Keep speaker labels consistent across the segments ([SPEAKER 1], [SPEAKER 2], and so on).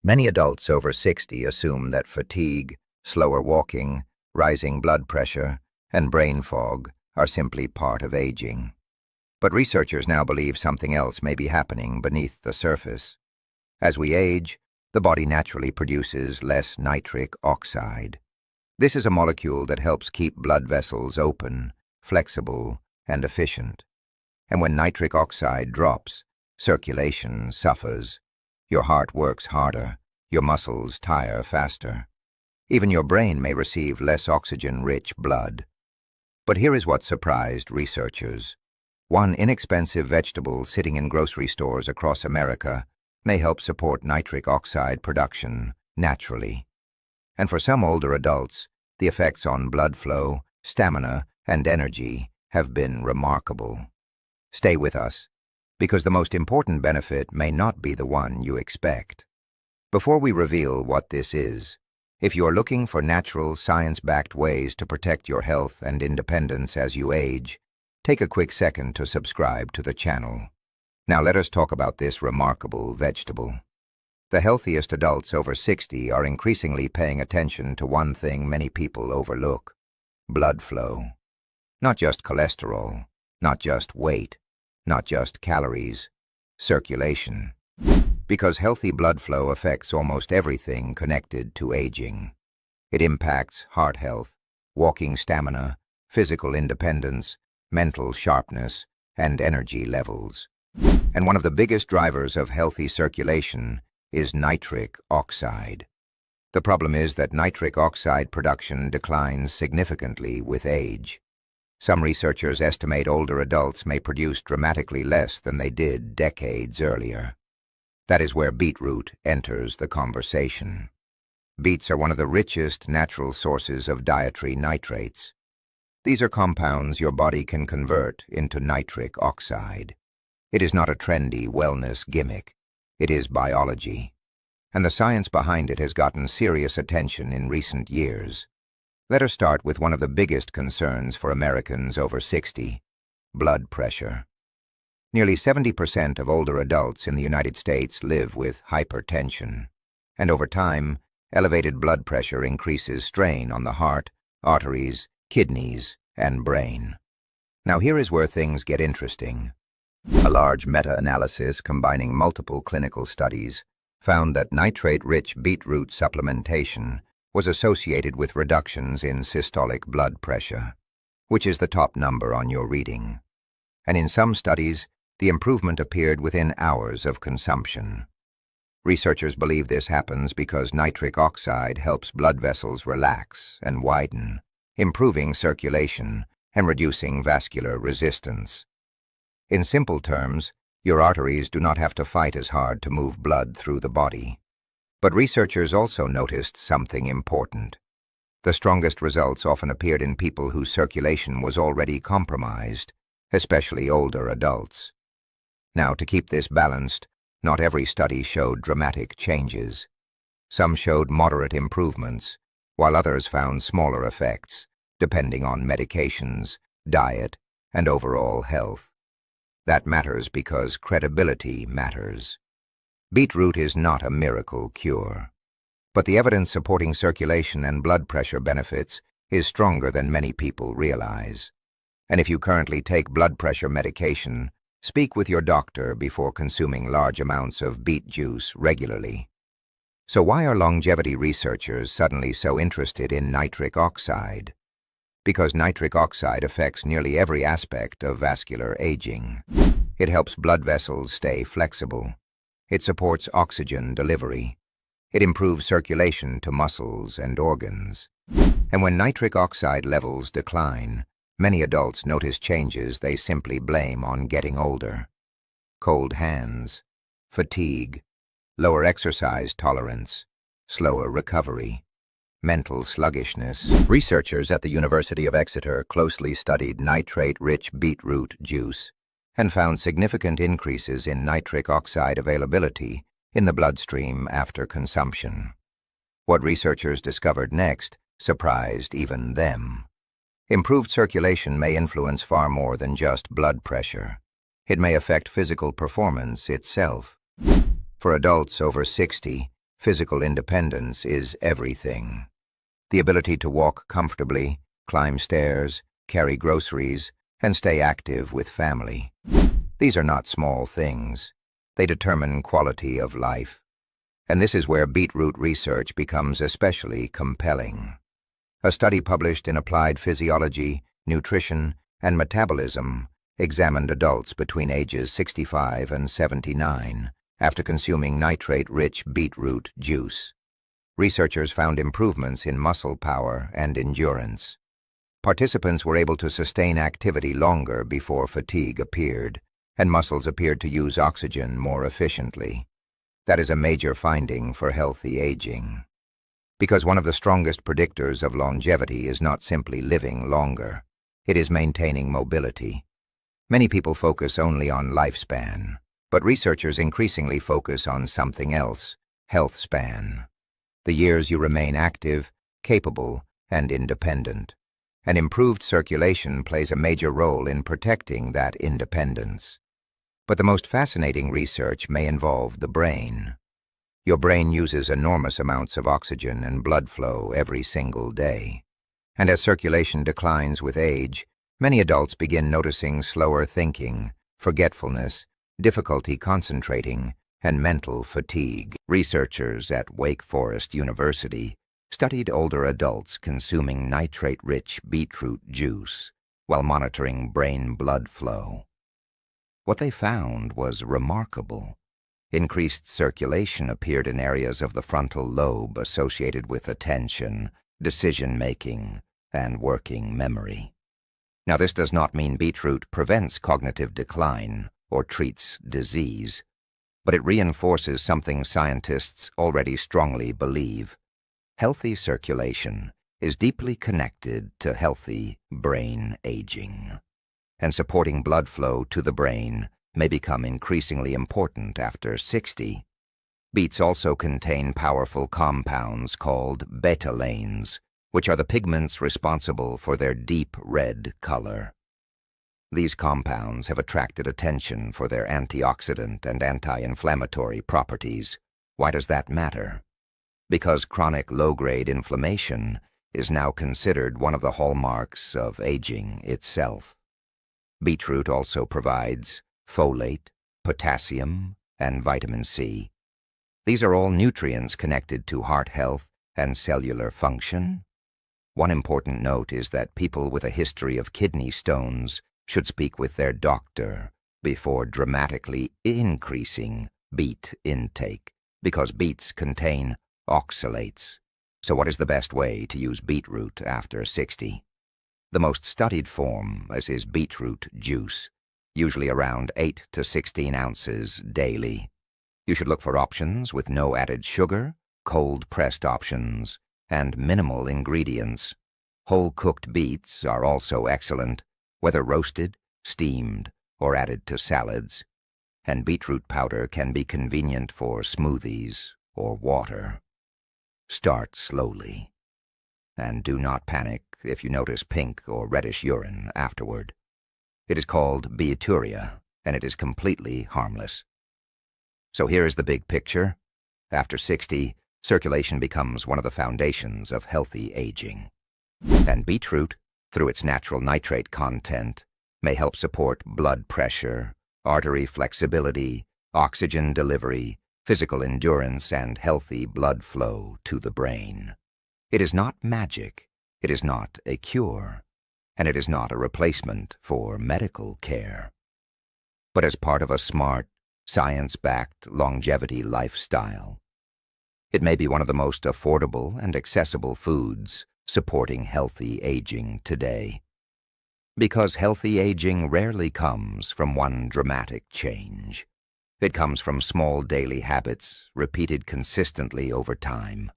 [SPEAKER 1] Many adults over 60 assume that fatigue, slower walking, rising blood pressure, and brain fog are simply part of aging. But researchers now believe something else may be happening beneath the surface. As we age, the body naturally produces less nitric oxide. This is a molecule that helps keep blood vessels open, flexible, and efficient. And when nitric oxide drops, circulation suffers. Your heart works harder, your muscles tire faster. Even your brain may receive less oxygen-rich blood. But here is what surprised researchers. One inexpensive vegetable sitting in grocery stores across America may help support nitric oxide production naturally. And for some older adults, the effects on blood flow, stamina, and energy have been remarkable. Stay with us, because the most important benefit may not be the one you expect. Before we reveal what this is, if you are looking for natural, science-backed ways to protect your health and independence as you age, take a quick second to subscribe to the channel. Now let us talk about this remarkable vegetable. The healthiest adults over 60 are increasingly paying attention to one thing many people overlook: blood flow. Not just cholesterol, not just weight, not just calories, circulation. Because healthy blood flow affects almost everything connected to aging. It impacts heart health, walking stamina, physical independence, mental sharpness, and energy levels. And one of the biggest drivers of healthy circulation is nitric oxide. The problem is that nitric oxide production declines significantly with age. Some researchers estimate older adults may produce dramatically less than they did decades earlier. That is where beetroot enters the conversation. Beets are one of the richest natural sources of dietary nitrates. These are compounds your body can convert into nitric oxide. It is not a trendy wellness gimmick. It is biology. And the science behind it has gotten serious attention in recent years. Let us start with one of the biggest concerns for Americans over 60, blood pressure. Nearly 70% of older adults in the United States live with hypertension. And over time, elevated blood pressure increases strain on the heart, arteries, kidneys, and brain. Now here is where things get interesting. A large meta-analysis combining multiple clinical studies found that nitrate-rich beetroot supplementation was associated with reductions in systolic blood pressure, which is the top number on your reading. And in some studies, the improvement appeared within hours of consumption. Researchers believe this happens because nitric oxide helps blood vessels relax and widen, improving circulation and reducing vascular resistance. In simple terms, your arteries do not have to fight as hard to move blood through the body. But researchers also noticed something important. The strongest results often appeared in people whose circulation was already compromised, especially older adults. Now, to keep this balanced, not every study showed dramatic changes. Some showed moderate improvements, while others found smaller effects, depending on medications, diet, and overall health. That matters because credibility matters. Beetroot is not a miracle cure, but the evidence supporting circulation and blood pressure benefits is stronger than many people realize. And if you currently take blood pressure medication, speak with your doctor before consuming large amounts of beet juice regularly. So why are longevity researchers suddenly so interested in nitric oxide? Because nitric oxide affects nearly every aspect of vascular aging. It helps blood vessels stay flexible. It supports oxygen delivery. It improves circulation to muscles and organs. And when nitric oxide levels decline, many adults notice changes they simply blame on getting older. Cold hands, fatigue, lower exercise tolerance, slower recovery, mental sluggishness. Researchers at the University of Exeter closely studied nitrate-rich beetroot juice and found significant increases in nitric oxide availability in the bloodstream after consumption. What researchers discovered next surprised even them. Improved circulation may influence far more than just blood pressure. It may affect physical performance itself. For adults over 60, physical independence is everything. The ability to walk comfortably, climb stairs, carry groceries, and stay active with family. These are not small things. They determine quality of life. And this is where beetroot research becomes especially compelling. A study published in Applied Physiology, Nutrition, and Metabolism examined adults between ages 65 and 79 after consuming nitrate-rich beetroot juice. Researchers found improvements in muscle power and endurance. Participants were able to sustain activity longer before fatigue appeared, and muscles appeared to use oxygen more efficiently. That is a major finding for healthy aging. Because one of the strongest predictors of longevity is not simply living longer, it is maintaining mobility. Many people focus only on lifespan, but researchers increasingly focus on something else, health span. The years you remain active, capable, and independent. And improved circulation plays a major role in protecting that independence. But the most fascinating research may involve the brain. Your brain uses enormous amounts of oxygen and blood flow every single day. And as circulation declines with age, many adults begin noticing slower thinking, forgetfulness, difficulty concentrating, and mental fatigue. Researchers at Wake Forest University studied older adults consuming nitrate-rich beetroot juice while monitoring brain blood flow. What they found was remarkable. Increased circulation appeared in areas of the frontal lobe associated with attention, decision-making, and working memory. Now, this does not mean beetroot prevents cognitive decline or treats disease, but it reinforces something scientists already strongly believe. Healthy circulation is deeply connected to healthy brain aging, and supporting blood flow to the brain may become increasingly important after 60. Beets also contain powerful compounds called betalains, which are the pigments responsible for their deep red color. These compounds have attracted attention for their antioxidant and anti-inflammatory properties. Why does that matter? Because chronic low-grade inflammation is now considered one of the hallmarks of aging itself. Beetroot also provides folate, potassium, and vitamin C. These are all nutrients connected to heart health and cellular function. One important note is that people with a history of kidney stones should speak with their doctor before dramatically increasing beet intake, because beets contain oxalates. So what is the best way to use beetroot after 60? The most studied form is beetroot juice, usually around 8 to 16 ounces daily. You should look for options with no added sugar, cold-pressed options, and minimal ingredients. Whole-cooked beets are also excellent, whether roasted, steamed, or added to salads. And beetroot powder can be convenient for smoothies or water. Start slowly. And do not panic if you notice pink or reddish urine afterward. It is called beeturia, and it is completely harmless. So here is the big picture. After 60, circulation becomes one of the foundations of healthy aging. And beetroot, through its natural nitrate content, may help support blood pressure, artery flexibility, oxygen delivery, physical endurance, and healthy blood flow to the brain. It is not magic, it is not a cure, and it is not a replacement for medical care. But as part of a smart, science-backed longevity lifestyle, it may be one of the most affordable and accessible foods supporting healthy aging today. Because healthy aging rarely comes from one dramatic change. It comes from small daily habits repeated consistently over time.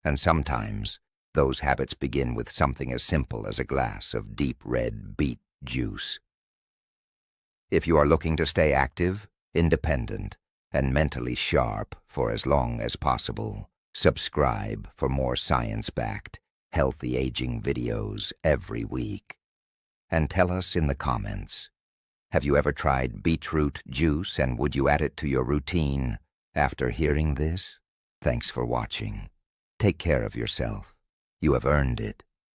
[SPEAKER 1] And sometimes, those habits begin with something as simple as a glass of deep red beet juice. If you are looking to stay active, independent, and mentally sharp for as long as possible, subscribe for more science-backed, healthy aging videos every week. And tell us in the comments, have you ever tried beetroot juice and would you add it to your routine after hearing this? Thanks for watching. Take care of yourself. You have earned it.